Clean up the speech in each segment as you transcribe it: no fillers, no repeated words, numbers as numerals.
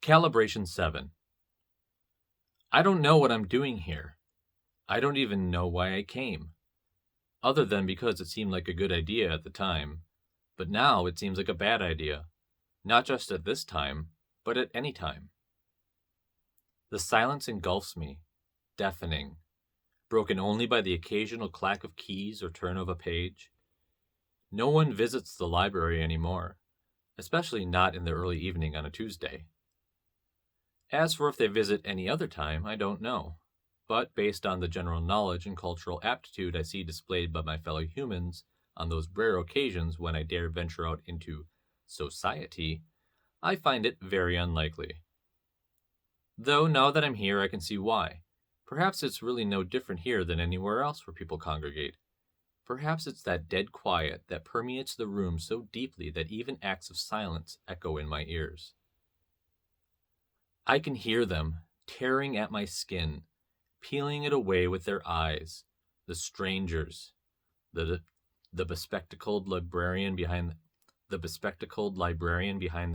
Calibration 7. I don't know what I'm doing here. I don't even know why I came. Other than because it seemed like a good idea at the time. But now it seems like a bad idea. Not just at this time, but at any time. The silence engulfs me, deafening, broken only by the occasional clack of keys or turn of a page. No one visits the library anymore, especially not in the early evening on a Tuesday. As for if they visit any other time, I don't know. But based on the general knowledge and cultural aptitude I see displayed by my fellow humans on those rare occasions when I dare venture out into society, I find it very unlikely. Though now that I'm here, I can see why. Perhaps it's really no different here than anywhere else where people congregate. Perhaps it's that dead quiet that permeates the room so deeply that even acts of silence echo in my ears. I can hear them, tearing at my skin, peeling it away with their eyes, the strangers, the bespectacled librarian behind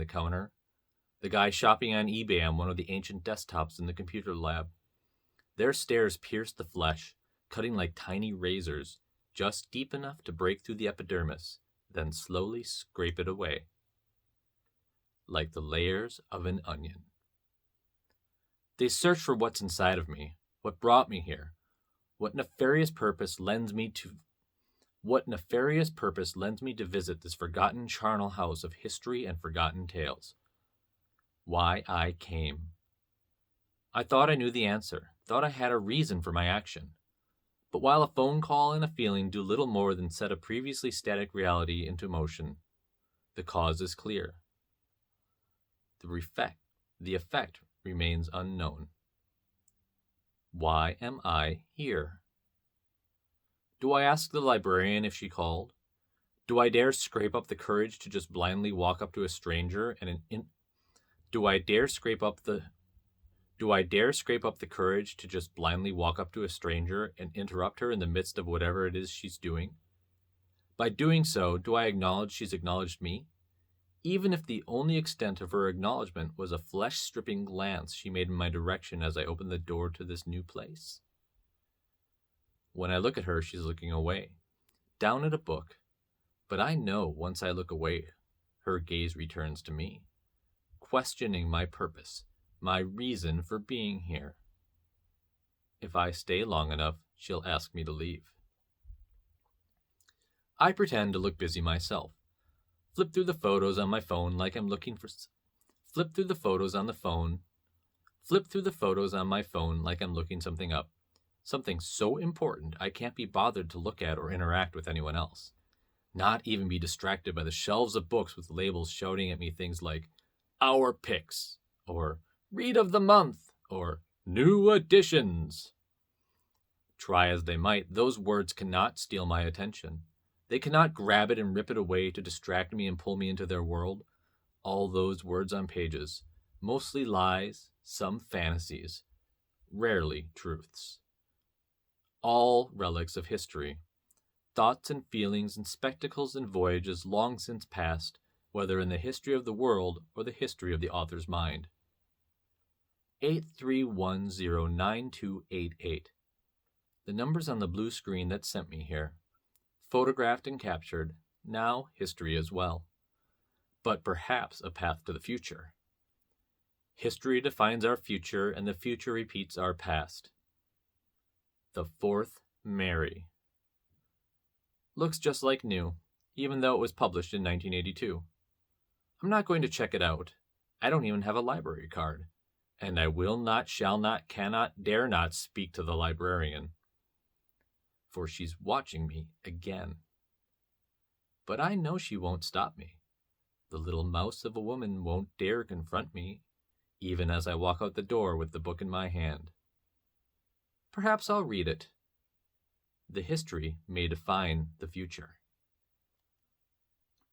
the counter, the guy shopping on eBay on one of the ancient desktops in the computer lab. Their stares pierce the flesh, cutting like tiny razors, just deep enough to break through the epidermis, then slowly scrape it away, like the layers of an onion. They search for what's inside of me, what brought me here, what nefarious purpose lends me to visit this forgotten charnel house of history and forgotten tales. Why I came. I thought I knew the answer, thought I had a reason for my action. But while a phone call and a feeling do little more than set a previously static reality into motion, the cause is clear. The effect remains unknown. Why am I here? Do I ask the librarian if she called? Do I dare scrape up the courage to just blindly walk up to a stranger Do I dare scrape up the courage to just blindly walk up to a stranger and interrupt her in the midst of whatever it is she's doing? By doing so, do I acknowledge she's acknowledged me? Even if the only extent of her acknowledgement was a flesh-stripping glance she made in my direction as I opened the door to this new place. When I look at her, she's looking away, down at a book. But I know once I look away, her gaze returns to me, questioning my purpose, my reason for being here. If I stay long enough, she'll ask me to leave. I pretend to look busy myself. Flip through the photos on my phone like I'm looking for something up. Something so important I can't be bothered to look at or interact with anyone else. Not even be distracted by the shelves of books with labels shouting at me things like Our Picks, or Read of the Month, or New Editions. Try as they might, those words cannot steal my attention. They cannot grab it and rip it away to distract me and pull me into their world. All those words on pages, mostly lies, some fantasies, rarely truths. All relics of history, thoughts and feelings and spectacles and voyages long since past, whether in the history of the world or the history of the author's mind. 83109288. The numbers on the blue screen that sent me here. Photographed and captured, now history as well. But perhaps a path to the future. History defines our future, and the future repeats our past. The Fourth Mary. Looks just like new, even though it was published in 1982. I'm not going to check it out. I don't even have a library card. And I will not, shall not, cannot, dare not speak to the librarian. For she's watching me again. But I know she won't stop me. The little mouse of a woman won't dare confront me, even as I walk out the door with the book in my hand. Perhaps I'll read it. The history may define the future.